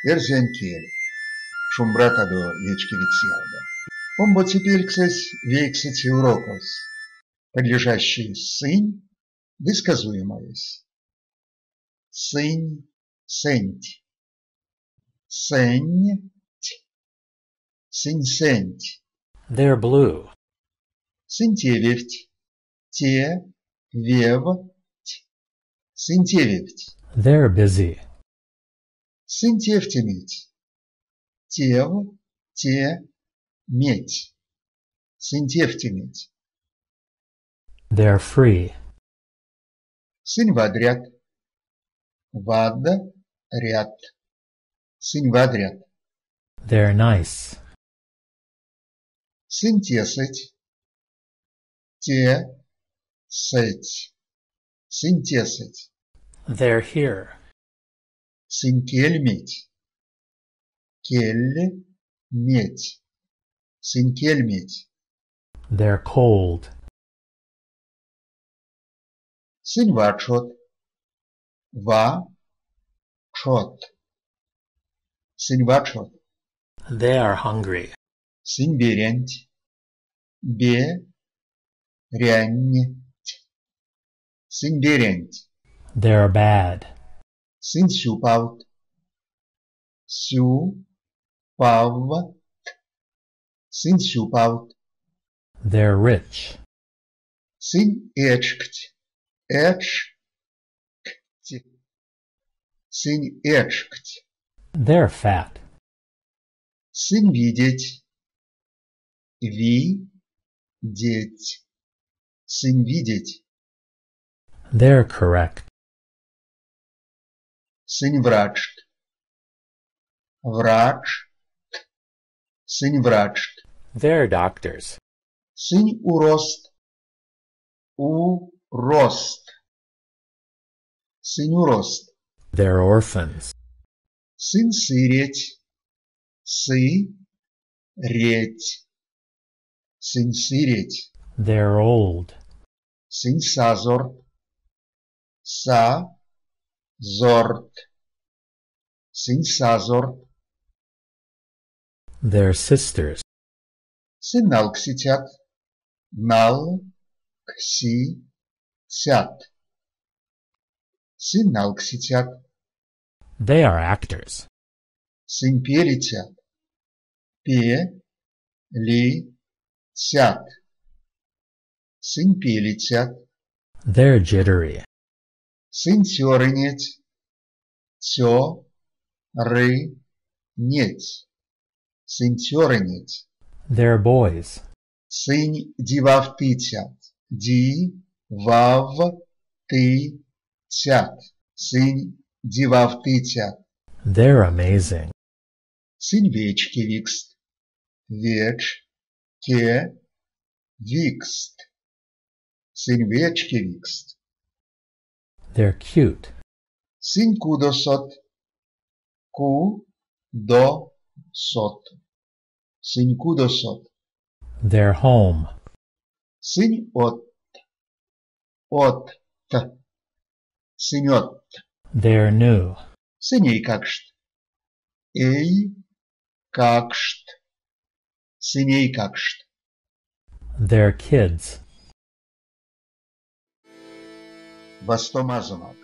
Erzenkiel, шумбрата до вечки витсиалда. Он бо теперь, кстати, вейксати урокос, подлежащий сынь, высказуемость. Сынь, сенть, сень, сынь, сенть. They're blue. Сентеверть, те, вев, сентеверть. They're busy. Сентевтеметь, тев, те, медь. Сентевтеметь. They're free. Сынь вадрят, вад, ряд. Сынь вадрят. They're nice. Сынь тесать, те, сеть. Сынь тесать. They're here. Сынь кельметь, кель, медь. Сынь кельметь. They're cold. Сынь вачот, ва, чот. Сынь вачот. They are hungry. Сынь берянть, бе, рянь. Сынь берянть. They're bad. Сынь сюпаут, сю, пав. Сынь сюпаут. They're rich. Сынь эчкть, эчкть. Сынь эчкть. They're fat. Сынь видеть, ви, деть. Сынь видеть. They're correct. Сынь врач, врач. Сынь врач. They're doctors. Сынь урост, урост. Сынь урост. They're orphans. Сын сыреть, сы, реть. Сын сыреть. They're old. Сын сазорт, са, зорт. Сын сазорт. They're sisters. Сын налкситят, нал, кси, сят. Сын налкситят. They are actors. Сын перетят, пе, ли, тят. Сын пелетят. They're jittery. Сын тёрынеть, тё, ры, неть. Сын тёрынеть. They're boys. Сынь дивавтытят, ди, вав, ты, тят. Сынь дивавтытят. They're amazing. Сынь вечки викст, веч, ке, викст. Сынь вечки викст. They're cute. Сынь кудосот, ку, до, сот. Сынь кудосот. They're home. Сынь от, т. Сынь от. They're new. Сыней какшт. Эй, какшт. Сыней какшт. They're kids. Вастомазумак.